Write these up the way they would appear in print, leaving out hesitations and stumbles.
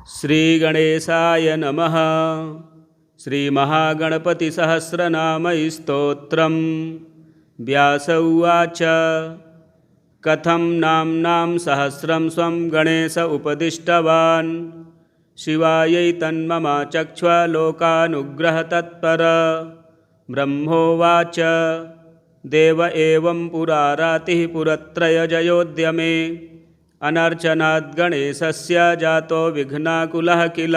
श्रीगणेशाय नमः। श्रीमहागणपतिसहस्रनामस्तोत्रम्। व्यास उवाच। कथं नाम्नां सहस्रं स्वं गणेश उपदिष्टवान्। शिवायै तन्ममाचक्ष्व लोकानुग्रहतत्पर। ब्रह्मोवाच। देव एवं पुरा रातिः पुरत्रयजयोद्यमे। अनर्चनाद्गणेशस्य जातो विघ्नाकुलः किल।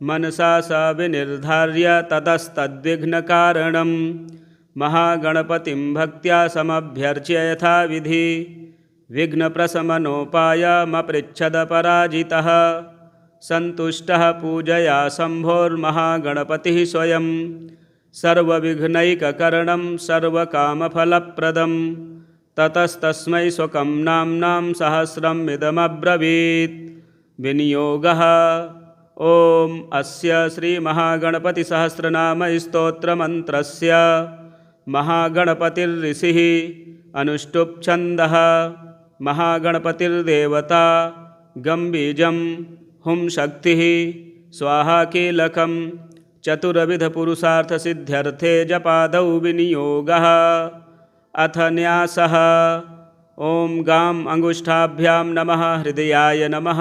मनसा स विनिर्धार्य ततस्तद्विघ्नकारणं। महागणपतिं भक्त्या समभ्यर्च्य यथाविधि। विघ्नप्रशमनोपायमपृच्छदपराजितः। सन्तुष्टः पूजया शम्भोर्महागणपतिः स्वयं। सर्वविघ्नैककरणं सर्वकामफलप्रदम्। ततस्तस्मै स्वकं नाम्नां सहस्रमिदमब्रवीत्। विनियोगः। ॐ अस्य श्रीमहागणपतिसहस्रनामस्तोत्रमन्त्रस्य महागणपतिर्ऋषिः अनुष्टुप् छन्दः। महागणपतिर्देवता गं बीजं हुं शक्तिः स्वाहा कीलकं। चतुर्विधपुरुषार्थसिद्ध्यर्थे जपादौ विनियोगः। अथ न्यासः। ॐ गां अङ्गुष्ठाभ्यां नमः हृदयाय नमः।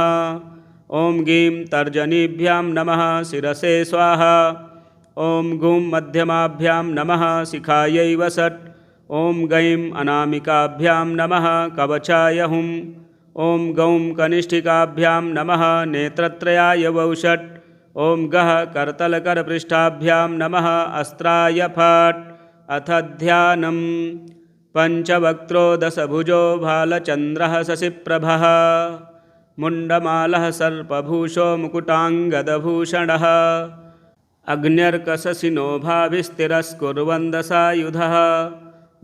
ॐ गीं तर्जनीभ्यां नमः शिरसे स्वाहा। ॐ गूं मध्यमाभ्यां नमः शिखायै वषट्। ॐ गैं अनामिकाभ्यां नमः कवचाय हुम्। ॐ गौं कनिष्ठिकाभ्यां नमः नेत्रत्रयाय वौषट्। ॐ गः करतलकरपृष्ठाभ्यां नमः अस्त्राय फट्। अथ ध्यानम्। पञ्चवक्त्रो दशभुजो भालचन्द्रः शशिप्रभः। मुण्डमालः सर्पभूषो मुकुटाङ्गदभूषणः। अग्न्यर्कशशिनो भाभिस्तिरस्कुर्वन् दशायुधः।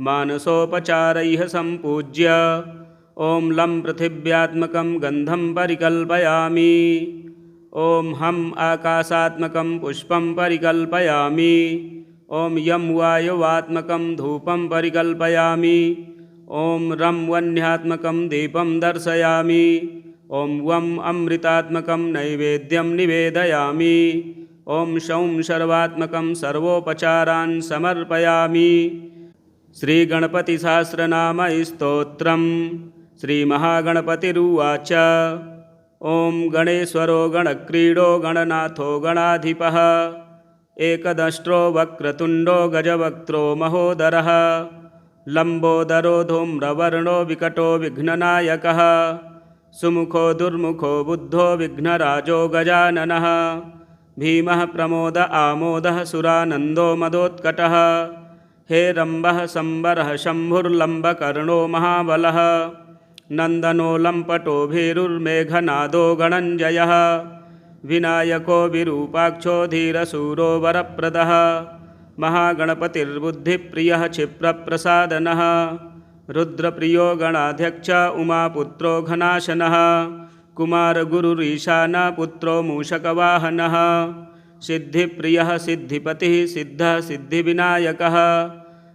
मानसोपचारैः सम्पूज्य ॐ लं पृथिव्यात्मकं गन्धं परिकल्पयामि। ॐ हम् आकाशात्मकं पुष्पं परिकल्पयामि। ॐ यं वायुवात्मकं धूपं परिकल्पयामि। ॐ रं वह्न्यात्मकं दीपं दर्शयामि। ॐ वम् अमृतात्मकं नैवेद्यं निवेदयामि। ॐ शौं सर्वात्मकं सर्वोपचारान् समर्पयामि। श्रीगणपतिसहस्रनामस्तोत्रम्। श्रीमहागणपतिरुवाच। ॐ गणेश्वरो गणक्रीडो गणनाथो गणाधिपः। एकदष्ट्रो वक्रतुण्डो गजवक्त्रो महोदरः। लम्बोदरो धूम्रवर्णो विकटो विघ्ननायकः। सुमुखो दुर्मुखो बुद्धो विघ्नराजो गजाननः। भीमः प्रमोद आमोदः सुरानन्दो मदोत्कटः। हेरम्बः सम्बरः शम्भुर्लम्बकर्णो महाबलः। नन्दनो लम्पटो भीरुर्मेघनादो गणञ्जयः। विनायको विरूपाक्षो धीरशूरो वरप्रदः। महागणपतिर्बुद्धिप्रियः क्षिप्रप्रसादनः। रुद्रप्रियो गणाध्यक्ष उमापुत्रो घनाशनः। कुमारगुरुरीशानपुत्रो मूषकवाहनः। सिद्धिप्रियः सिद्धिपतिः सिद्धः सिद्धिविनायकः।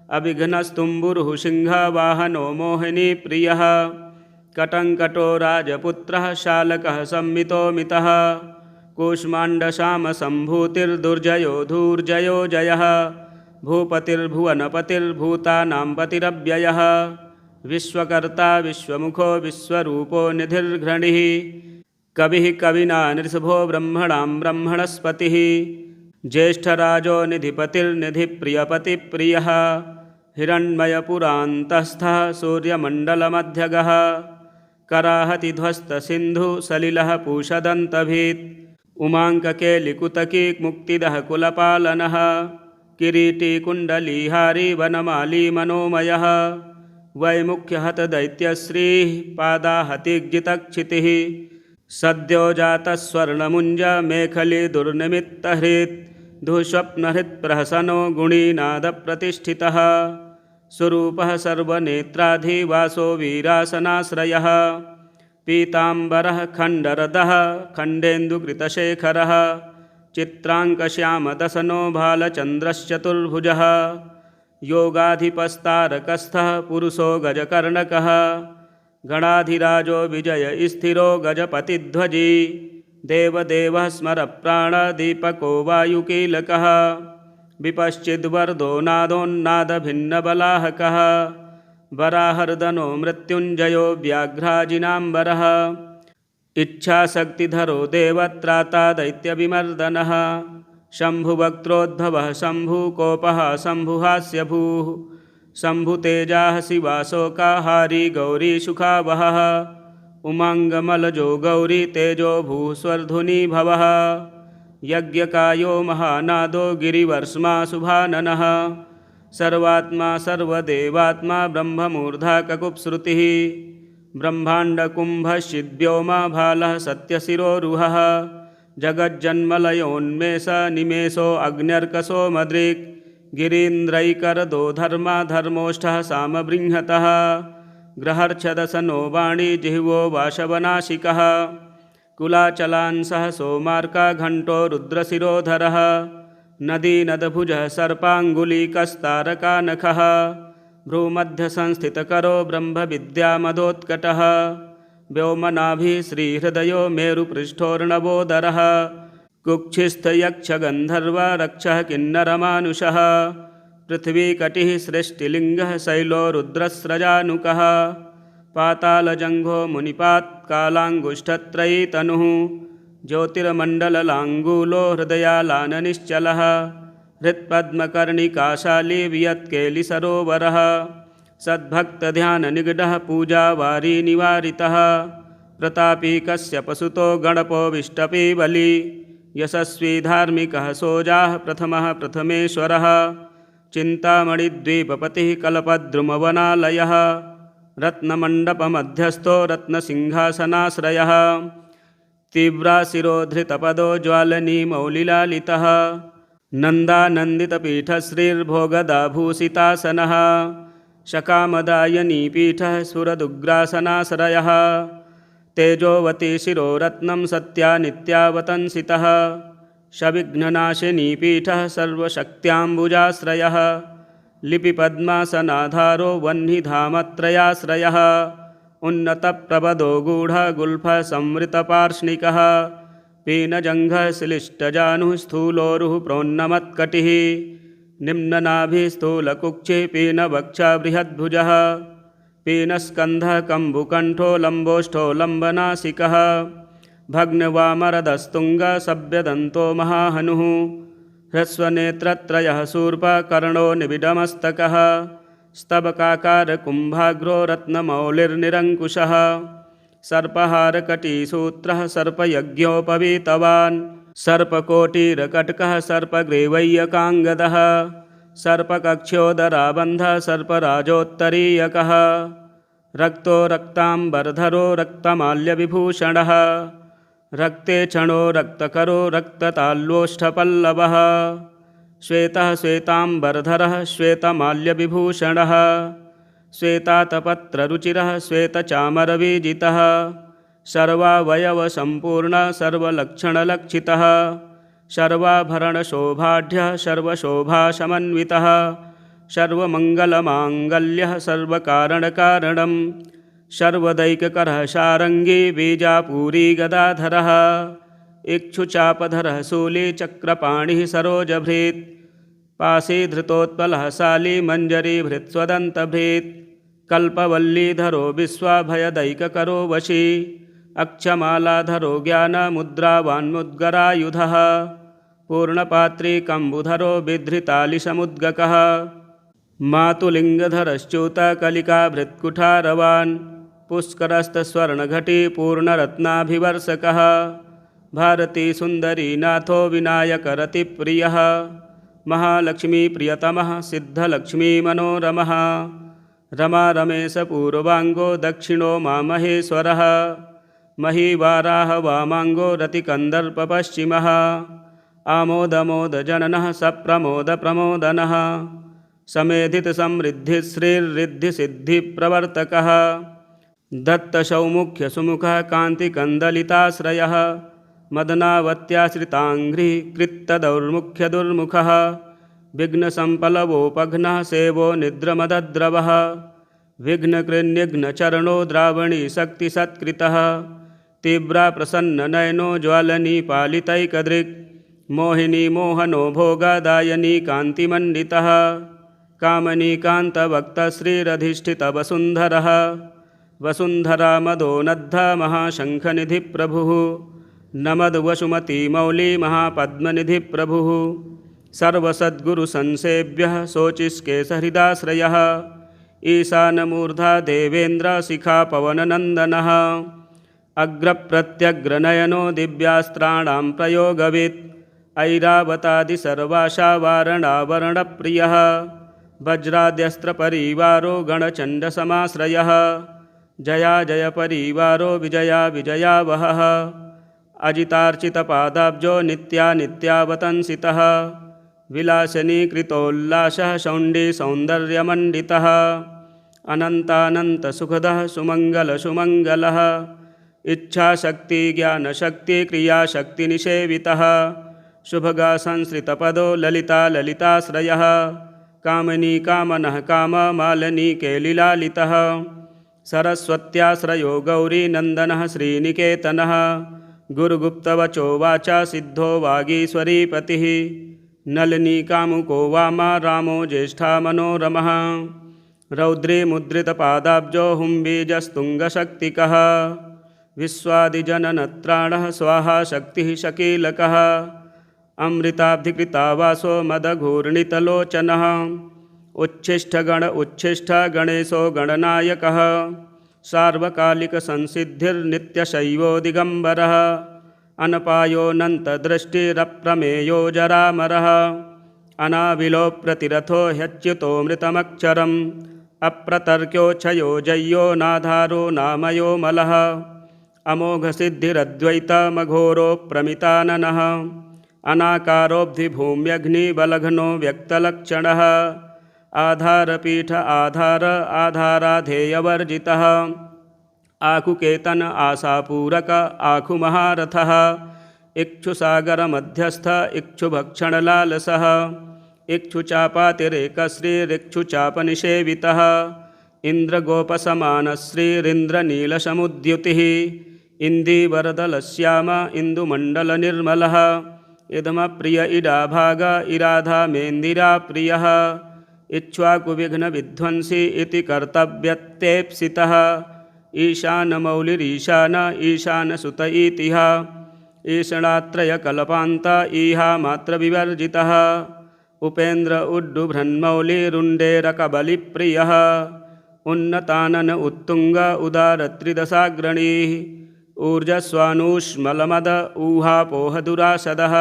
अभिघ्नस्तुम्बुरुः सिंहवाहनो मोहिनीप्रियः। कटङ्कटो राजपुत्रः शालकः संमितोमितः। कूष्माण्डशामसम्भूतिर्दुर्जयो धूर्जयो जयः। भूपतिर्भुवनपतिर्भूतानां पतिरव्ययः। विश्वकर्ता विश्वमुखो विश्वरूपो निधिर्घ्रणिः। कविः कविना नृषभो ब्रह्मणां ब्रह्मणस्पतिः। ज्येष्ठराजो निधिपतिर्निधिप्रियपतिप्रियः। हिरण्मयपुरान्तस्थः सूर्यमण्डलमध्यगः। कराहतिध्वस्तसिन्धुसलिलः पूषदन्तभीत्। उमाङ्ककेलिकुतकी मुक्तिदः कुलपालनः। किरीटी कुण्डलीहारी वनमाली मनोमयः। वैमुख्यहतदैत्यश्रीः पादाहतिग्जितक्षितिः। सद्यो जातस्वर्णमुञ्जमेखली दुर्निमित्तहृत्। धुःस्वप्नहृत्प्रहसनो गुणीनादप्रतिष्ठितः। स्वरूपः सर्वनेत्राधिवासो वीरासनाश्रयः। पीताम्बरः खण्डरदः खण्डेन्दुकृतशेखरः। चित्राङ्कश्यामदसनो भालचन्द्रश्चतुर्भुजः। योगाधिपस्तारकस्थः पुरुषो गजकर्णकः। गणाधिराजो विजय स्थिरो गजपतिध्वजी। देवदेवः स्मरप्राणदीपको वायुकीलकः विपश्चिद्वरदो नादोन्नादभिन्नबलाहकः वराहर्दनो मृत्युञ्जयो व्याघ्राजिनाम्बरः इच्छाशक्तिधरो देवत्राता दैत्यविमर्दनः शम्भुवक्त्रोद्भवः शम्भुकोपः शम्भुहास्यभूः शम्भुतेजाः शिवाशोकाहारी गौरीशुखावहः उमाङ्गमलजो गौरी तेजो भूस्वर्धुनी भवः यज्ञकायो महानादो गिरिवर्ष्मा शुभाननः सर्वात्मा सर्वदेवात्मा ब्रह्ममूर्धा ककुप्श्रुतिः ब्रह्माण्डकुम्भश्चिद्व्योमा भालः सत्यशिरोरुहः जगज्जन्मलयोन्मेष निमेषो अग्न्यर्कशो मद्रिक् गिरीन्द्रैकरदो धर्मा धर्मोष्ठः सामबृंहतः ग्रहर्च्छदसनो वाणी जिह्वो वाशवनाशिकः कुलाचलांसः सोमार्का घण्टो रुद्रशिरोधरः नदीनदभुजः सर्पाङ्गुलीकस्तारकानखः भ्रूमध्यसंस्थितकरो ब्रह्मविद्यामदोत्कटः व्योमनाभिः श्रीहृदयो मेरुपृष्ठोर्णवोदरः कुक्षिस्थयक्षगन्धर्व रक्षः किन्नरमानुषः पृथ्वीकटिः सृष्टिलिङ्गः शैलो रुद्रस्रजानुकः पातालजङ्घो मुनिपात्कालाङ्गुष्ठत्रयी तनुः ज्योतिर्मण्डललाङ्गूलो हृदयालाननिश्चलः हृत्पद्मकर्णिकाशाली वियत्केलिसरोवरः सद्भक्तध्याननिगडः पूजावारी निवारितः प्रतापी कश्यपसुतो गणपो विष्टपी बली यशस्वी धार्मिकः सोजाः प्रथमः प्रथमेश्वरः चिन्तामणिद्वीपपतिः कल्पद्रुमवनालयः रत्नमण्डपमध्यस्थो रत्नसिंहासनाश्रयः तीव्राशिरोधृतपदो ज्वालनीमौलिलालितः नन्दानन्दितपीठश्रीर्भोगदाभूषितासनः शकामदायनीपीठः सुरदुग्रासनाश्रयः तेजोवती शिरोरत्नं सत्या नित्यावतंसितः शविघ्ननाशिनीपीठः सर्वशक्त्याम्बुजाश्रयः लिपिपद्मासनाधारो वह्निधामत्रयाश्रयः उन्नतप्रपदो गूढगुल्फः संवृतपार्ष्णिकः पीनजङ्घः श्लिष्टजानुः स्थूलोरुः प्रोन्नमत्कटिः निम्ननाभिः स्थूलकुक्षिः पीनवक्षा बृहद्भुजः पीनस्कन्धः कम्बुकण्ठो लम्बोष्ठो लम्बनासिकः भग्नवामरदस्तुङ्गः सभ्यदन्तो महाहनुः ह्रस्वनेत्रत्रयः शूर्पकर्णो निबिडमस्तकः स्तबकाकारकुम्भाग्रो रत्नमौलिर्निरङ्कुशः सर्पहारकटीसूत्रः सर्पयज्ञोपवीतवान् सर्पकोटिरकटकः सर्पग्रीवय्यकाङ्गदः सर्पकक्ष्योदराबन्धः सर्पराजोत्तरीयकः रक्तो रक्ताम्बरधरो रक्तमाल्यविभूषणः रक्ते क्षणो रक्तकरो रक्तताल्लोष्ठपल्लवः श्वेतः श्वेताम्बरधरः श्वेतमाल्यविभूषणः श्वेतातपत्ररुचिरः श्वेतचामरविजितः सर्वावयवसम्पूर्णः सर्वलक्षणलक्षितः सर्वाभरणशोभाढ्यः सर्वशोभासमन्वितः सर्वमङ्गलमाङ्गल्यः सर्वकारणकारणं सर्वदैककरः सारङ्गी बीजापूरी गदाधरः इक्षुचापधरः शूलीचक्रपाणिः सरोजभृत् पाशीधृतोत्पलः शाली मञ्जरीभृत्स्वदन्तभृत् कल्पवल्लीधरो विश्वाभयदैककरो वशी अक्षमालाधरो ज्ञानमुद्रावान्मुद्गरायुधः पूर्णपात्री कम्बुधरो बिधृतालिसमुद्गकः मातुलिङ्गधरश्च्यूतकलिकाभृत्कुठारवान् पुष्करस्थस्वर्णघटी पूर्णरत्नाभिवर्षकः भारतीसुन्दरीनाथो विनायकरतिप्रियः महालक्ष्मीप्रियतमः सिद्धलक्ष्मीमनोरमः रमारमेशपूर्वाङ्गो दक्षिणो मामहेश्वरः महीवाराह वामाङ्गो रतिकन्दर्पपश्चिमः आमोदमोदजननः सप्रमोदप्रमोदनः समेधितसमृद्धिश्रीर्रिद्धिसिद्धिप्रवर्तकः दत्तसौमुख्यसुमुखः कान्तिकन्दलिताश्रयः मदनावत्याश्रिताङ्घ्रिः कृत्तदौर्मुख्यदुर्मुखः विघ्नसम्पलवोपघ्नः सेवो निद्रमदद्रवः विघ्नकृन्निघ्नचरणो द्रावणी शक्तिसत्कृतः तीव्रा प्रसन्ननयनो ज्वालनी पालितैकदृक् मोहिनी मोहनो भोगदायनी कान्तिमण्डितः कामनी कान्तभक्तश्रीरधिष्ठितवसुन्धरः वसुन्धरा मदोनद्ध महाशङ्खनिधिप्रभुः नमद्वसुमती महापद्मनिधिप्रभुः सर्वसद्गुरुसंसेव्यः शोचिस्केशहृदाश्रयः ईशानमूर्धा देवेन्द्रशिखा पवननन्दनः अग्रप्रत्यग्रनयनो दिव्यास्त्राणां प्रयोगवित् ऐरावतादिसर्वाशावारणावरणप्रियः वज्राद्यस्त्रपरिवारो गणचण्डसमाश्रयः जया जयपरिवारो विजया विजयावहः अजितार्चितपादाब्जो नित्यानित्यावतंसितः विलासनीकृतोल्लासः शौण्डी सौन्दर्यमण्डितः अनन्तानन्तसुखदः सुमङ्गलः इच्छाशक्तिज्ञानशक्ति क्रियाशक्तिनिषेवितः शुभगा संसृतपदो ललिताश्रयः कामिनी कामनः काममालिनी केलिलालितः सरस्वत्याश्रयो गौरीनन्दनः श्रीनिकेतनः गुरुगुप्तवचो वाचा सिद्धो वागीश्वरीपतिः नलिनी कामुको वामा रामो ज्येष्ठा मनोरमः रौद्री मुद्रितपादाब्जो हुम्बीजस्तुङ्गशक्तिकः विश्वादिजननत्राणः स्वाहा शक्तिः शकीलकः अमृताब्धिकृतावासो मदघूर्णितलोचनः उच्छिष्टगणेशो गणनायकः सार्वकालिकसंसिद्धिर्नित्यशैवो दिगम्बरः अनपायोऽनन्तदृष्टिरप्रमेयो जरामरः अनाविलोप्रतिरथो ह्यच्युतोऽमृतमक्षरम् अप्रतर्क्योच्छयो जय्यो नाधारो नामयो मलः अमोघसिद्धिरद्वैतमघोरो प्रमिताननः अनाकारोऽब्धिभूम्यग्निबलघ्नो व्यक्तलक्षणः आधारपीठ आधाराधेयवर्जितः आकुकेतन आशापूरक आकुमहारथः इक्षुसागरमध्यस्थ इक्षुभक्षणलालसः इक्षुचापातिरेकश्रीरिक्षुचापनिषेवितः इन्द्रगोपसमानश्रीरिन्द्रनीलसमुद्युतिः इन्दीवरदलश्याम इन्दुमण्डलनिर्मलः इदमप्रिय इडाभाग इराधामेन्दिराप्रियः इक्ष्वाकुविघ्नविध्वंसी इति कर्तव्यत्तेप्सितः ईशानमौलिरीशान ईशानसुत इतिः ईषणात्रयकल्पान्त ईहामात्रविवर्जितः उपेन्द्र उड्डुभ्रन्मौलिरुण्डेरकबलिप्रियः उन्नतानन उत्तुङ्ग उदारत्रिदशाग्रणीः ऊर्जस्वानूष्मलमद ऊहापोहदुरासदः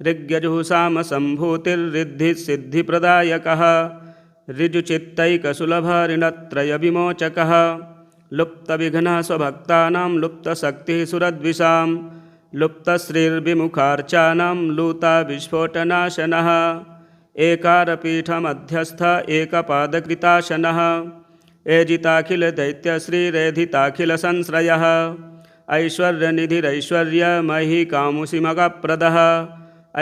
ऋग्यजुःसामसम्भूतिर्रिद्धिसिद्धिप्रदायकः ऋजुचित्तैकसुलभऋणत्रयविमोचकः लुप्तविघ्नः स्वभक्तानां लुप्तशक्तिः सुरद्विषां लुप्तश्रीर्विमुखार्चानां लूताविस्फोटनाशनः एकारपीठमध्यस्थ एकपादकृताशनः एजिताखिलदैत्यश्रीरेधिताखिलसंश्रयः ऐश्वर्यनिधिरैश्वर्यमही कामुषिमगप्रदः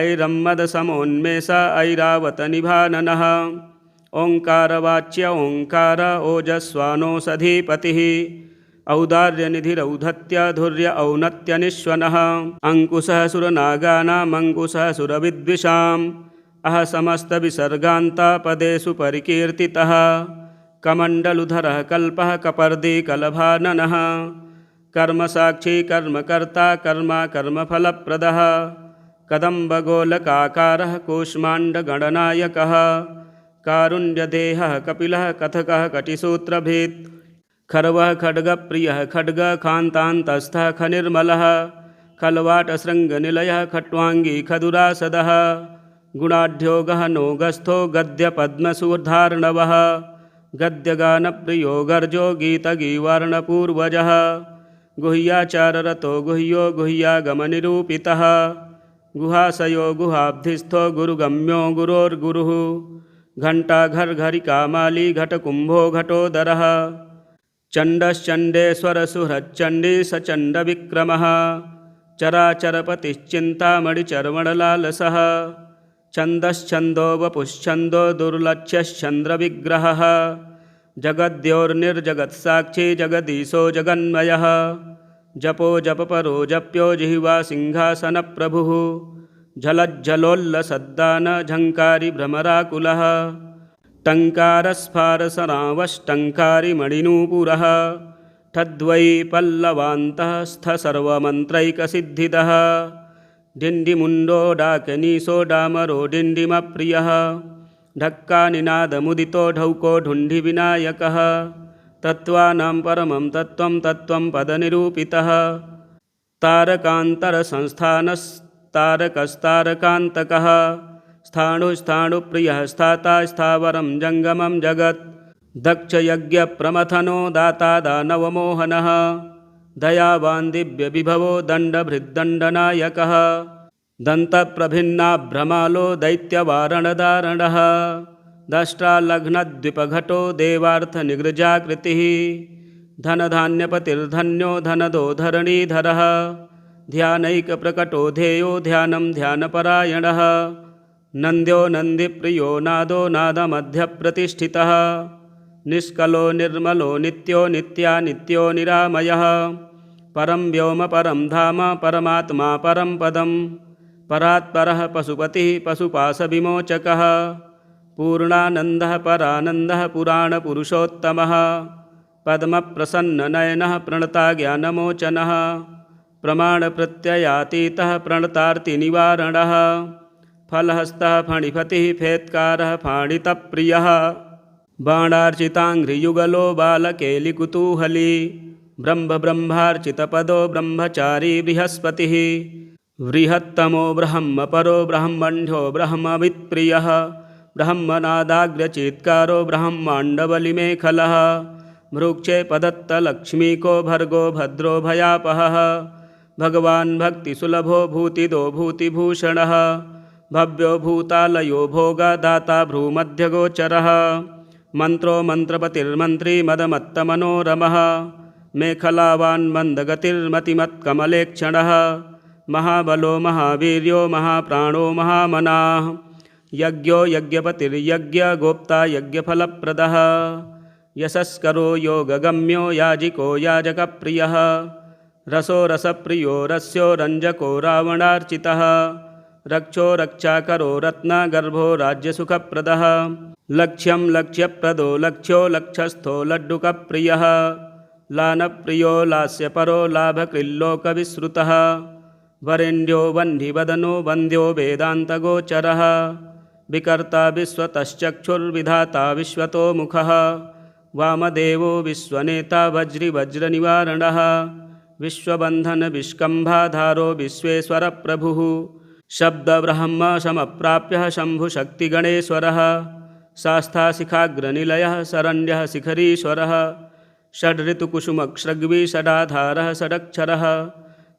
ऐरम्मदसमोन्मेष ऐरावतनिभाननः ओङ्कारवाच्य ओङ्कार ओजस्वानोषधीपतिः औदार्यनिधिरौधत्यधुर्य औन्नत्यनिःश्वनः अङ्कुशः सुरनागानामङ्कुशः सुरविद्विषाम् अह समस्तविसर्गान्तपदेषु परिकीर्तितः कमण्डलुधरः कल्पः कपर्दी कलभाननः कर्मसाक्षी कर्मकर्ता कर्मफलप्रदः कदम्बगोलकाकारः कूष्माण्डगणनायकः कारुण्यदेहः कपिलः कथकः कटिसूत्रभेत् खर्वः खड्गप्रियः खड्गखान्तान्तस्थः खनिर्मलः खल्वाटशृङ्गनिलयः खट्वाङ्गी खदुरासदः गुणाढ्यो गहनो गस्थो गद्यपद्मसूर्धार्णवः गद्यगानप्रियो गर्जो गीतगीवर्णपूर्वजः गुह्याचाररतो गुह्यो गुह्यागमनिरूपितः गुहाशयो गुहाब्धिस्थो गुरुगम्यो गुरोर्गुरुः घण्टाघर्घरिकामाली घटकुम्भो घटोदरः चण्डश्चण्डेश्वरसुहृच्चण्डी सचण्डविक्रमः चराचरपतिश्चिन्तामणिचर्वणलालसः छन्दश्छन्दो वपुश्छन्दो दुर्लक्ष्यश्चन्द्रविग्रहः जगद्योर्निर्जगत्साक्षी जगदीशो जगन्मयः जपो जपपरो जप्यो जिह्वा सिंहासनप्रभुः झलज्झलोल्लसद्दान झङ्कारी भ्रमराकुलः टङ्कारस्फारसरावष्टङ्कारी मणिनूपुरः ठद्वै पल्लवान्तः स्थ सर्वमन्त्रैकसिद्धिदः डिण्डिमुण्डो डाकनीसो डामरो डिण्डिमप्रियः ढक्कानिनादमुदितो ढौको ढुण्ढिविनायकः तत्त्वानां परमं तत्त्वं तत्त्वं पदनिरूपितः तारकान्तरसंस्थानस्तारकस्तारकान्तकः स्थाणुस्थाणुप्रियः स्थाता स्थावरं जङ्गमं जगत् दक्षयज्ञप्रमथनो दाता दानवमोहनः दयावान् दिव्यविभवो दण्डभृद्दण्डनायकः दन्तप्रभिन्नाभ्रमालो दैत्यवारणदारणः दष्ट्रालघ्नद्विपघटो देवार्थनिगृजाकृतिः धनधान्यपतिर्धन्यो धनदो धरणीधरः ध्यानैकप्रकटो ध्येयो ध्यानं ध्यानपरायणः नन्द्यो नन्दिप्रियो नादो नादमध्यप्रतिष्ठितः निष्कलो निर्मलो नित्यो नित्यानित्यो निरामयः परं व्योम परं धाम परमात्मा परं पदं परात्परः पशुपतिः पशुपाशविमोचकः पूर्णानन्दः परानन्दः पुराणपुरुषोत्तमः पद्मप्रसन्ननयनः प्रणता ज्ञानमोचनः प्रमाणप्रत्ययातीतः प्रणतार्तिनिवारणः फलहस्तः फणिपतिः फेत्कारः फाणितप्रियः बाणार्चिताङ्घ्रियुगलो बालकेलिकुतूहली ब्रह्मार्चितपदो ब्रह्मचारी बृहस्पतिः बृहत्तमो ब्रह्मपरो ब्रह्मण्यो ब्रह्मवित्प्रियः ब्रह्मनादाग्र्यचीत्कारो ब्रह्माण्डबलिमेखलः भृक्षे पदत्तलक्ष्मीको भर्गो भद्रो भयापहः भगवान् भक्तिसुलभो भूतिदो भूतिभूषणः भव्यो भूतालयो भोगदाता भ्रूमध्यगोचरः मन्त्रो मन्त्रपतिर्मन्त्री मदमत्तमनोरमः मेखलावान् मन्दगतिर्मतिमत्कमलेक्षणः महाबलो महावीर्यो महाप्राणो महामनाः यज्ञो यज्ञपतिर्यज्ञगोप्ता यज्ञफलप्रदः यशस्करो योगगम्यो याजिको याजकप्रियः रसो रसप्रियो रस्यो रञ्जको रावणार्चितः रक्षो रक्षाकरो रत्नगर्भो राज्यसुखप्रदः लक्ष्यं लक्ष्यप्रदो लक्ष्यो लक्षस्थो लड्डुकप्रियः लानप्रियो लास्यपरो लाभकृल्लोकविश्रुतः वरेण्यो वह्निवदनो वन्द्यो वेदान्तगोचरः विकर्ता विश्वतश्चक्षुर्विधाता विश्वतोमुखः वामदेवो विश्वनेता वज्रिवज्रनिवारणः विश्वबन्धनविष्कम्भाधारो विश्वेश्वरप्रभुः शब्दब्रह्म समप्राप्यः शम्भुशक्तिगणेश्वरः शास्ताशिखाग्रनिलयः शरण्यः शिखरीश्वरः षड्ऋतुकुसुमश्रग्वी षडाधारः षडक्षरः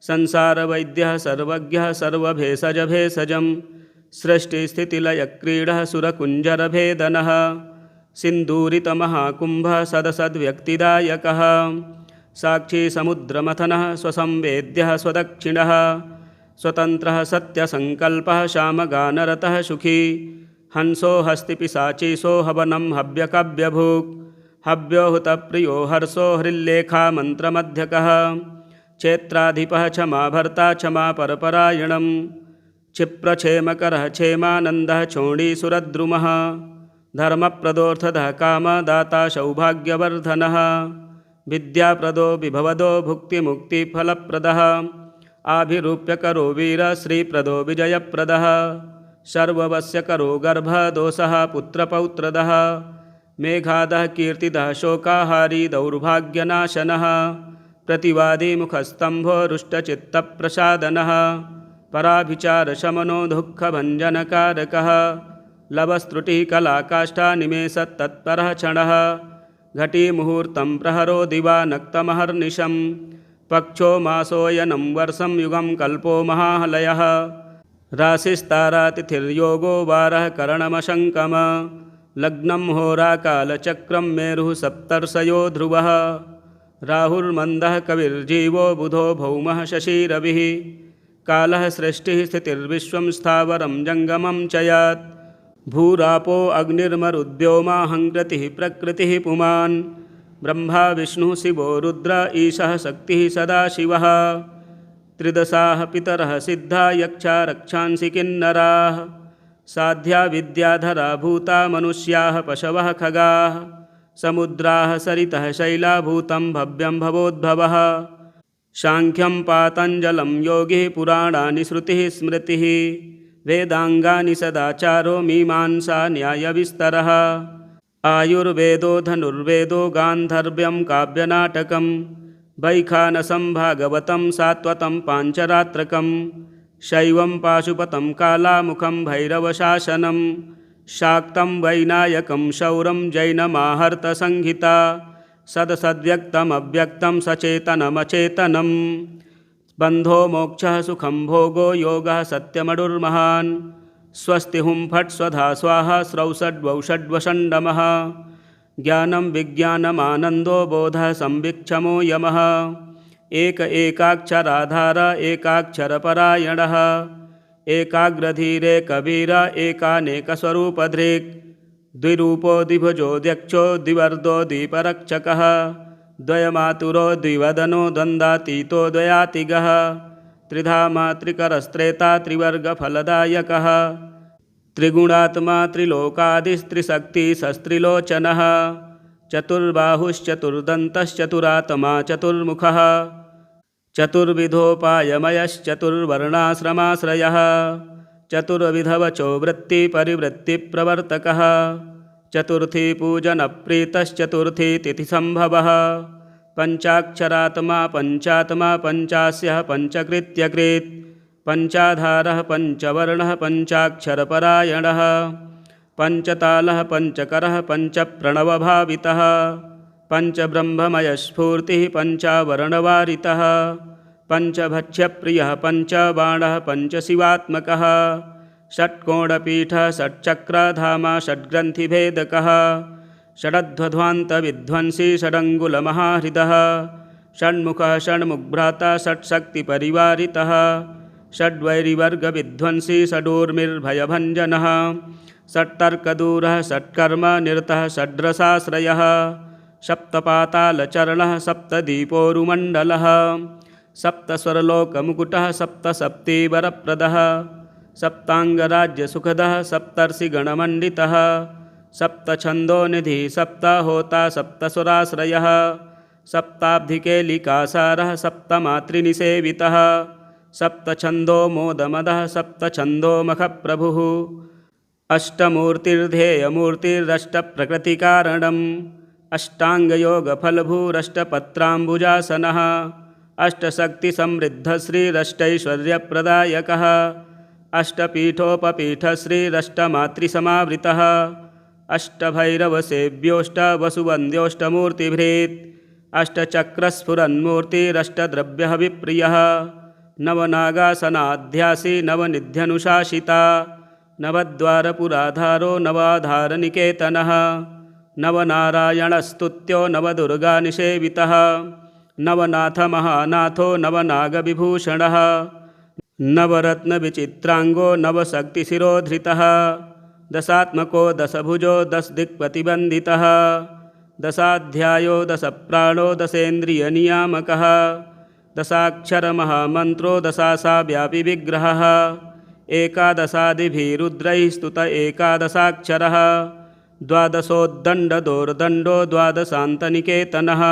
संसारवैद्यः सर्वज्ञः सर्वभेषजभेषजं सृष्टिस्थितिलयक्रीडः सुरकुञ्जरभेदनः सिन्दूरितमहाकुम्भः सदसद्व्यक्तिदायकः साक्षी समुद्रमथनः स्वसंवेद्यः स्वदक्षिणः स्वतन्त्रः सत्यसङ्कल्पः श्यामगानरतः सुखी हंसो हस्तिपिशाची सोऽहवनं हव्यकव्यभुक् हव्यो हुतप्रियो हर्षो हृल्लेखामन्त्रमध्यकः क्षेत्राधिपः क्षमाभर्ता क्षमापरपरायणं क्षिप्रक्षेमकरः क्षेमानन्दः क्षोणीसुरद्रुमः धर्मप्रदोऽर्थदः कामदाता सौभाग्यवर्धनः विद्याप्रदो विभवदो भुक्तिमुक्तिफलप्रदः आभिरूप्यकरो वीरश्रीप्रदो विजयप्रदः सर्ववश्यकरो गर्भदोषः पुत्रपौत्रदः मेघादः कीर्तिदः शोकाहारी दौर्भाग्यनाशनः प्रतिवादी मुखस्तंभो रुष्टचित्तप्रसादनः पराभिचारशमनो दुःखभञ्जनकारकः लवस्त्रुटिः कलाकाष्ठानिमेषत्तत्परः क्षणः घटीमुहूर्तं प्रहरो दिवानक्तमहर्निशं पक्षो मासोयनं वर्षं युगं कल्पो महालयः राशिस्तारातिथिर्योगो वारः करणमशङ्कम लग्नं होराकालचक्रं मेरुः सप्तर्षयो ध्रुवः राहुर्मन्दः कविर्जीवो बुधो भौमः शशिरविः कालः सृष्टिः स्थितिर्विश्वं स्थावरं जङ्गमं च यत् भूरापो अग्निर्मरुद्व्योमाहङ्कृतिः प्रकृतिः पुमान् ब्रह्मा विष्णुः शिवो रुद्र ईशः शक्तिः सदाशिवः त्रिदशाः पितरः सिद्धा यक्षा रक्षांसि किन्नराः साध्या विद्याधरा भूता मनुष्याः पशवः खगाः समुद्राः सरितः शैलाभूतं भव्यं भवोद्भवः सांख्यं पातञ्जलं योगिः पुराणानि श्रुतिः स्मृतिः वेदाङ्गानि सदाचारो मीमांसा न्यायविस्तरः आयुर्वेदो धनुर्वेदो गान्धर्व्यं काव्यनाटकं वैखानसं भागवतं सात्वतं पाञ्चरात्रकं शैवं पाशुपतं कालामुखं भैरवशासनं शाक्तं वैनायकं शौरं जैनमाहर्तसंहिता सदसद्व्यक्तमव्यक्तं सचेतनमचेतनं बन्धो मोक्षः सुखं भोगो योगः सत्यमडुर्महान् स्वस्ति हुं फट् स्वधा स्वाहा स्रौषड्वौषड्वषण्डमः ज्ञानं विज्ञानमानन्दो बोधः संविक्षमो यमः एक एकाक्षराधार एकाक्षरपरायणः एकाग्रधीरे कबीर एकानेकस्वरूपधृक् द्विरूपो द्विभुजो द्यक्षो द्विवर्दो द्विपरक्षकः द्वयमातुरो द्विवदनो द्वन्द्वातीतो द्वयातिगः त्रिधा मातृकरस्त्रेता त्रिवर्गफलदायकः त्रिगुणात्मा त्रिलोकादिस्त्रिशक्तिस्त्रिलोचनः चतुर्बाहुश्चतुर्दन्तश्चतुरात्मा चतुर्मुखः चतुर्विधोपायमयश्चतुर्वर्णाश्रमाश्रयः चतुर्विधवचो वृत्तिपरिवृत्तिप्रवर्तकः चतुर्थी पूजनप्रीतश्चतुर्थी तिथिसम्भवः पञ्चाक्षरात्मा पञ्चात्मा पञ्चास्यः पञ्चकृत्यकृत् पञ्चाधारः पञ्चवर्णः पञ्चाक्षरपरायणः पञ्चतालः पञ्चकरः पञ्चप्रणवभावितः पञ्चब्रह्ममयस्फूर्तिः पञ्चावरणवारितः पञ्चभक्ष्यप्रियः पञ्चबाणः पञ्चशिवात्मकः षट्कोणपीठः षट्चक्रधामा षड्ग्रन्थिभेदकः षडध्वध्वान्तविध्वंसी षडङ्गुलमहाहृदः षण्मुखः षण्मुग्भ्राता षट्शक्तिपरिवारितः षड्वैरिवर्गविध्वंसी षडूर्मिर्भयभञ्जनः षट्तर्कदूरः षट्कर्मनिरतः षड्रसाश्रयः सप्तपातालचरणः सप्तदीपोरुमण्डलः सप्तस्वरलोकमुकुटः सप्तसप्तिवरप्रदः सप्ताङ्गराज्यसुखदः सप्तर्षिगणमण्डितः सप्तछन्दोनिधिः सप्तहोता सप्तस्वराश्रयः सप्ताब्धिकेलिकासारः सप्तमातृनिसेवितः सप्तछन्दोमोदमदः सप्तछन्दोमखप्रभुः अष्टमूर्तिर्ध्येयमूर्तिरष्टप्रकृतिकारणम् अष्टाङ्गयोगफलभूरष्टपत्राम्बुजासनः अष्टशक्तिसमृद्धश्रीरष्टैश्वर्यप्रदायकः अष्टपीठोपपीठश्रीरष्टमातृसमावृतः अष्टभैरवसेव्योष्टवसुवन्द्योष्टमूर्तिभृत् अष्टचक्रस्फुरन्मूर्तिरष्टद्रव्यः विप्रियः नवनागासनाध्यासी नवनिध्यनुशासिता नवद्वारपुराधारो नवाधारनिकेतनः नवनारायणस्तुत्यो नवदुर्गानिषेवितः नवनाथमहानाथो नवनागविभूषणः नवरत्नविचित्राङ्गो नवशक्तिशिरोधृतः दशात्मको दशभुजो दशदिक्प्रतिबन्धितः दशाध्यायो दशप्राणो दशेन्द्रियनियामकः दशाक्षरमहामन्त्रो दशासाव्यापी विग्रहः एकादशादिभिरुद्रैः स्तुत एकादशाक्षरः द्वादशोद्दण्डदोर्दण्डो द्वादशान्तनिकेतनः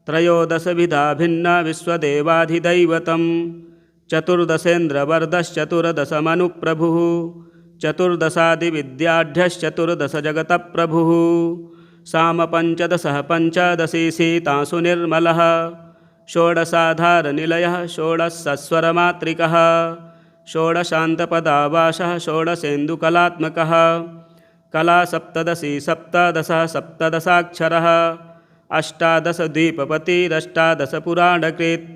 त्रयोदशविधा भिन्ना विश्वदेवाधिदैवतं चतुर्दशेन्द्रवर्धश्चतुर्दशमनुप्रभुः चतुर्दशादिविद्याढ्यश्चतुर्दशजगतप्रभुः सामपञ्चदशः पञ्चदशी सीतासु निर्मलः षोडशाधारनिलयः षोडशस्वरमातृकः षोडशान्तपदावासः षोडशेन्दुकलात्मकः कलासप्तदशी सप्तदशः सप्तदशाक्षरः अष्टादशद्वीपपतिरष्टादशपुराणकृत्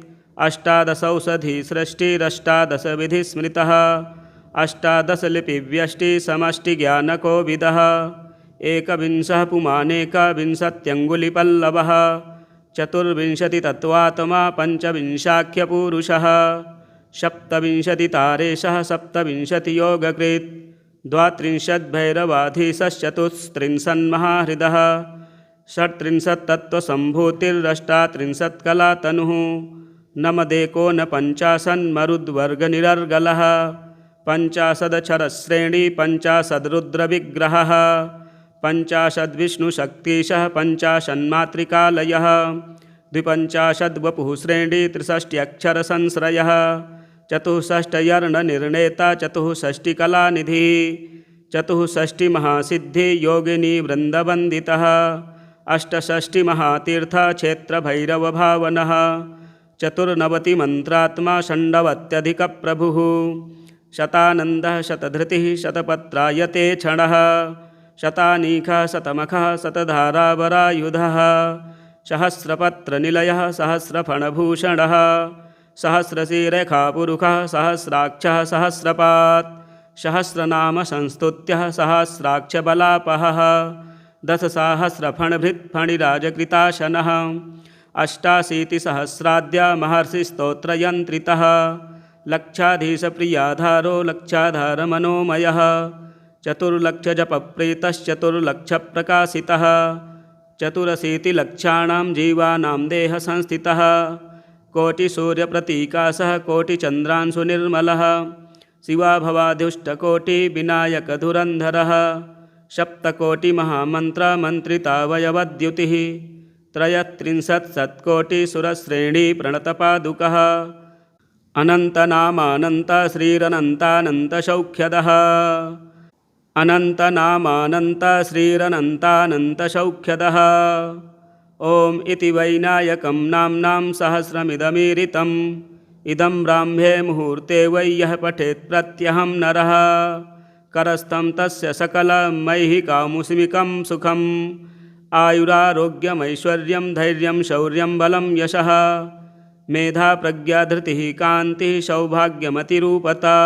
अष्टादशौषधिसृष्टिरष्टादशविधिस्मृतः अष्टादशलिपिव्यष्टिसमष्टिज्ञानकोविदः एकविंशः पुमानेकविंशत्यङ्गुलिपल्लवः चतुर्विंशतितत्त्वात्मा पञ्चविंशाख्यपूरुषः सप्तविंशतितारेशः सप्तविंशतियोगकृत् द्वात्रिंशद्भैरवाधीशश्चतुस्त्रिंशन्महाहृदः षट्त्रिंशत्तत्त्वसम्भूतिरष्टात्रिंशत्कलातनुः नमदेको न पञ्चाशन्मरुद्वर्गनिरर्गलः पञ्चाशदक्षरश्रेणी पञ्चाशद्रुद्रविग्रहः पञ्चाशद्विष्णुशक्तिशः पञ्चाशन्मातृकालयः द्विपञ्चाशद्वपुः श्रेणी त्रिषष्ट्यक्षरसंश्रयः चतुःषष्ट्यर्णनिर्णेता चतुःषष्टिकलानिधिः चतुःषष्टिमहासिद्धियोगिनी वृन्दवन्दितः अष्टषष्टिमहातीर्थक्षेत्रभैरवभावनः चतुर्नवतिमन्त्रात्मा षण्णवत्यधिकप्रभुः शतानन्दः शतधृतिः शतपत्रायते क्षणः शतानीकः शतमखः शतधारावरायुधः सहस्रपत्रनिलयः सहस्रफणभूषणः सहस्रशिरेखापुरुषः सहस्राक्षः सहस्रपात् सहस्रनामसंस्तुत्यः सहस्राक्षबलापहः दशसहस्रफणभृत्फणिराजकृताशनः अष्टाशीतिसहस्राद्या महर्षिस्तोत्रयन्त्रितः लक्षाधीशप्रियाधारो लक्षाधारमनोमयः चतुर्लक्षजपप्रीतश्चतुर्लक्षप्रकाशितः चतुरशीतिलक्षाणां जीवानां देहसंस्थितः कोटिसूर्यप्रतीकासः कोटिचन्द्रांशुनिर्मलः शिवाभवाद्युष्टकोटिविनायकधुरन्धरः सप्तकोटिमहामन्त्रमन्त्रितावयवद्युतिः त्रयस्त्रिंशत्शत्कोटिसुरश्रेणीप्रणतपादुकः अनन्तनामानन्तश्रीरनन्तानन्तसौख्यदः अनन्तनामानन्तश्रीरनन्तानन्तसौख्यदः ॐ इति वैनायकं नाम्नां सहस्रमिदमीरितम् इदं ब्राह्मे मुहूर्ते वै यः पठेत् प्रत्यहं नरः करस्थं तस्य सकलमैहिकामुष्मिकं सुखम् आयुरारोग्यमैश्वर्यं धैर्यं शौर्यं बलं यशः मेधा प्रज्ञा धृतिः कान्तिः सौभाग्यमतिरूपता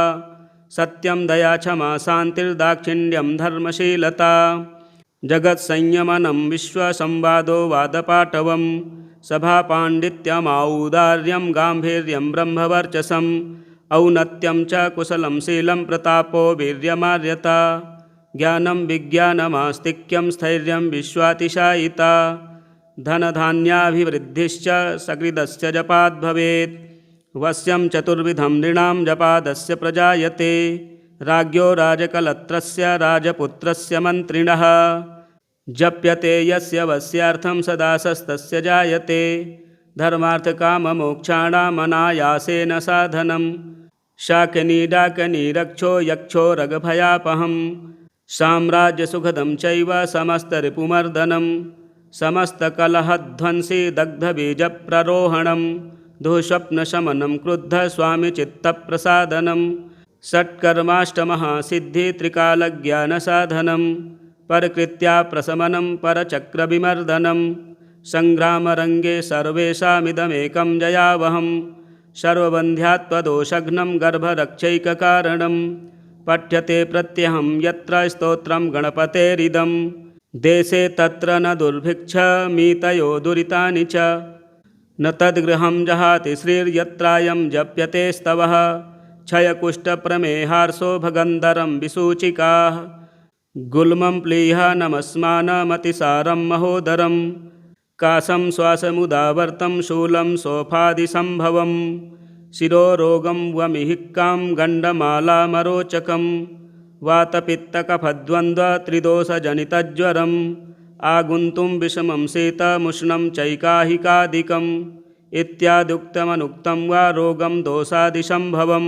सत्यं दया क्षमा शान्तिर्दाक्षिण्यं धर्मशीलता जगत्संयमनं विश्वसंवादो वादपाटवं सभापाण्डित्यमाऊदार्यं गाम्भीर्यं ब्रह्मवर्चसम् औन्नत्यं च कुशलं शीलं प्रतापो वीर्यमार्यता ज्ञानं विज्ञानमास्तिक्यं स्थैर्यं विश्वातिशायिता धनधान्याभिवृद्धिश्च सकृदस्य जपाद् भवेत् वश्यं चतुर्विधं नृणां जपादस्य प्रजायते राज्ञो राजकलत्रस्य राजपुत्रस्य मन्त्रिणः जप्यते यस्य वस्यार्थं सदा सस्तस्य जायते धर्मार्थकाममोक्षाणामनायासेन साधनं शाकिनी डाकिनी रक्षो यक्षो रगभयापहं साम्राज्यसुखदं चैव समस्तरिपुमर्दनं समस्तकलहध्वंसी दग्धबीजप्ररोहणं दुःस्वप्नशमनं क्रुद्धस्वामिचित्तप्रसादनं षट्कर्माष्टमहासिद्धित्रिकालज्ञानसाधनं परकृत्या प्रशमनं परचक्रविमर्दनं सङ्ग्रामरङ्गे सर्वेषामिदमेकं जयावहं सर्वबन्ध्यात्वदोषघ्नं गर्भरक्षैककारणं पठ्यते प्रत्यहं यत्र स्तोत्रं गणपतेरिदं देशे तत्र न दुर्भिक्षमीतयो दुरितानि च न तद्गृहं जहाति श्रीर्यत्रायं जप्यते स्तवः क्षयकुष्ठप्रमेहार्षो भगन्धरं विसूचिकाः गुल्मं प्लीह नमस्मानमतिसारं महोदरं काशं श्वासमुदावर्तं शूलं सोफादिसम्भवं शिरोरोगं वमिहिक्कां गण्डमालामरोचकं वातपित्तकफद्वन्द्वत्रिदोषजनितज्वरम् आगुन्तुं विषमं शीतमुष्णं चैकाहिकादिकम् इत्यादुक्तमनुक्तं वा रोगं दोषादिसम्भवं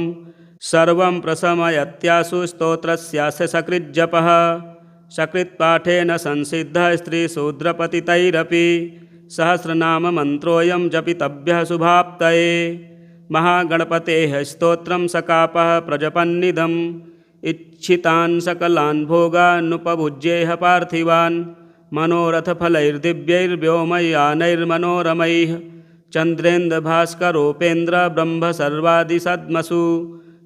सर्वं प्रशमयत्यासु स्तोत्रस्यास्य सकृज्जपः सकृत्पाठेन संसिद्धः स्त्रीशूद्रपतितैरपि सहस्रनाममन्त्रोऽयं जपितव्यः शुभाप्तये महागणपतेः स्तोत्रं सकापः प्रजपन्निदम् इच्छितान् सकलान् भोगानुपभुज्येह पार्थिवान् मनोरथफलैर्दिव्यैर्व्योमयानैर्मनोरमैः चन्द्रेन्द्रभास्करोपेन्द्रब्रह्मसर्वादिसद्मसु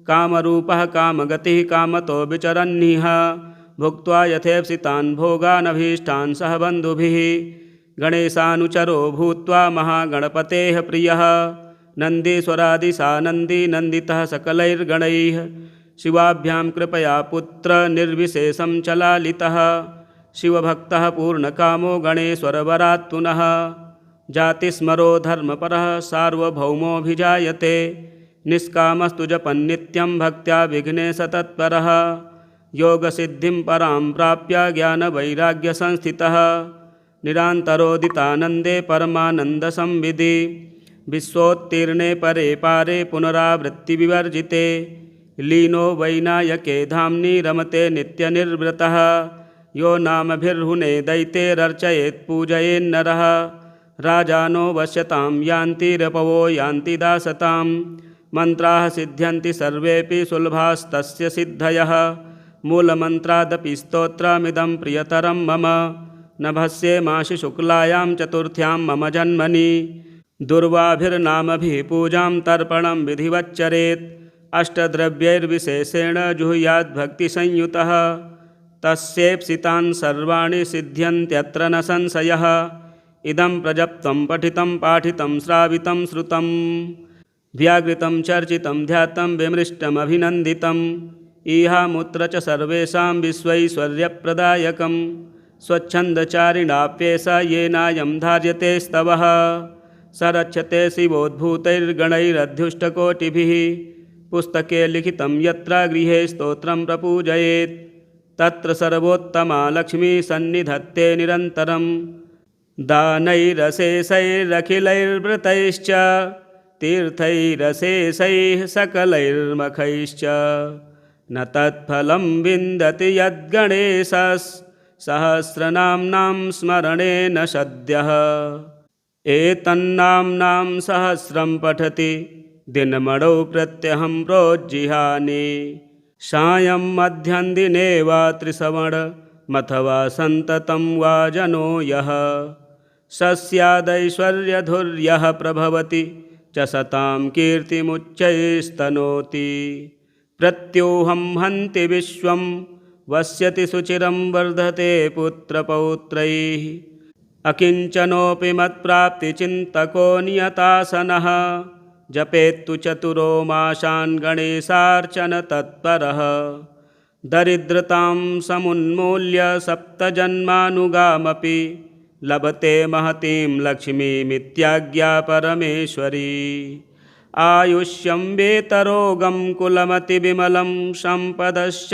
कामरूपः कामगतिः कामतो विचरन्निह भुक्त्वा यथेप्सितान् भोगानभीष्टान् सह बन्धुभिः गणेशानुचरो भूत्वा महागणपतेः प्रियः नन्दीश्वरादिसानन्दी नन्दितः सकलैर्गणैः शिवाभ्यां कृपया पुत्रनिर्विशेषं च लालितः शिवभक्तः पूर्णकामो गणेश्वरवरात् पुनः जातिस्मरो धर्मपरः सार्वभौमोऽभिजायते निष्कामस्तु जपन्नित्यं भक्त्या विघ्नेशतत्परः योगसिद्धिं परां प्राप्य ज्ञानवैराग्यसंस्थितः निरान्तरोदितानन्दे परमानन्दसंविदि विश्वोत्तीर्णे परे पारे पुनरावृत्तिविवर्जिते लीनो वैनायके धाम्नि रमते नित्यनिर्वृतः यो नामभिर्हुने दैतेरर्चयेत् पूजयेन्नरः राजानो वश्यतां यान्ति रपवो यान्ति दासतां मन्त्राः सिद्ध्यन्ति सर्वेऽपि सुलभास्तस्य सिद्धयः मूलमन्त्रादपि स्तोत्रमिदं प्रियतरं मम नभस्ये मासि शुक्लायां चतुर्थ्यां मम जन्मनि दुर्वाभिर्नामभिः पूजां तर्पणं विधिवच्चरेत् अष्टद्रव्यैर्विशेषेण जुहुयाद्भक्तिसंयुतः तस्येप्सितान् सर्वाणि सिद्ध्यन्त्यत्र न संशयः इदं प्रजप्तं पठितं पाठितं श्रावितं श्रुतं व्याकृतं चर्चितं ध्यातं विमृष्टमभिनन्दितं ईहामुत्र च सर्वेषां विश्वैश्वर्यप्रदायकं स्वच्छन्दचारिणाप्येष येनायं धार्यते स्तवः स रक्षते शिवोद्भूतैर्गणैरध्युष्टकोटिभिः पुस्तके लिखितं यत्र गृहे स्तोत्रं प्रपूजयेत् तत्र सर्वोत्तमा लक्ष्मी सन्निधत्ते निरन्तरं दानैरशेषैरखिलैर्वृतैश्च तीर्थैरशेषैः सकलैर्मखैश्च न तत्फलं विन्दति यद्गणेशसहस्रनाम्नां स्मरणेन सद्यः एतन्नाम्नां सहस्रं पठति दिनमणौ प्रत्यहं प्रोज्जिहानि सायं मध्यं दिने वा त्रिसवणमथवा सन्ततं वा जनो यः सस्यादैश्वर्यधुर्यः प्रभवति च सतां कीर्तिमुच्चैस्तनोति प्रत्यूहं हन्ति विश्वं वस्यति सुचिरं वर्धते पुत्रपौत्रैः अकिञ्चनोऽपि मत्प्राप्तिचिन्तको नियतासनः जपेत्तु चतुरो मासान् गणेशार्चनतत्परः दरिद्रतां समुन्मूल्य सप्तजन्मानुगामपि लभते महतीं लक्ष्मीमित्याज्ञा परमेश्वरी आयुष्यं वेतरोगं कुलमतिविमलं सम्पदश्चार्तदानाः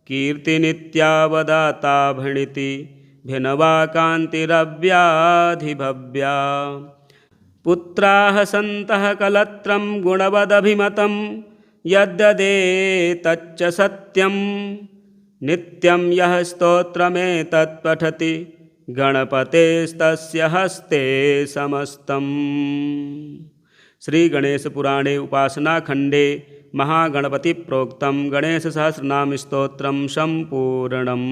कीर्तिनित्यावदाता भणिति भिनवा कान्तिरव्याधिभव्या पुत्राः सन्तः कलत्रं गुणवदभिमतं यद्यदेतच्च सत्यं नित्यं यः स्तोत्रमेतत्पठति गणपतेस्तस्य हस्ते समस्तम्। श्रीगणेशपुराणे उपासनाखण्डे महागणपतिप्रोक्तं गणेशसहस्रनामस्तोत्रं सम्पूर्णम्।